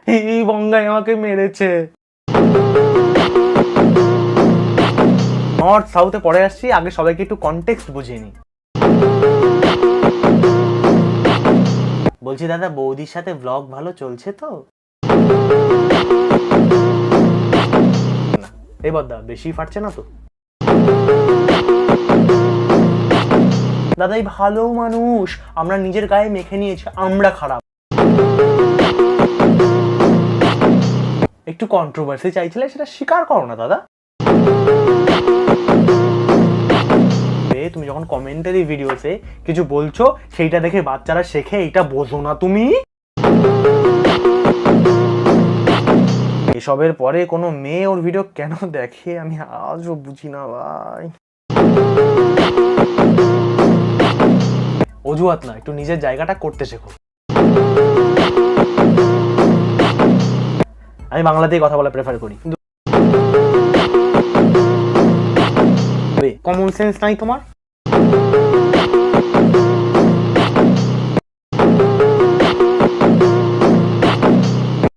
এই বঙ্গাই আমাকে মেরেছে। নর্থ সাউথে পরে আসছি, আগে সবাইকে একটু কনটেক্সট বুঝিয়ে নি। বলছি দাদা, বৌদির সাথে ব্লগ ভালো চলছে তো? না, এই বদ্দা বেশি ফাটছে না তো? দাদা এই ভালো মানুষ, আমরা নিজের গায়ে মেখে নিয়েছি আমরা খারাপ। একটু কন্ট্রোভার্সি চাইছিলে, সেটা স্বীকার করো না দাদা। তুমি যখন কমেন্টারি ভিডিওতে কিছু বলছো সেইটা দেখে বাচ্চারা শেখে, এটা বোঝো না তুমি? এসবের পরে কোনো মেয়ে ওর ভিডিও কেন দেখে আমি আজও বুঝি না ভাই। অজুহাত না, একটু নিজের জায়গাটা করতে শেখো। আমি বাংলাতেই কথা বলা প্রেফার করি, কিন্তু কমন সেন্স নাই তোমার।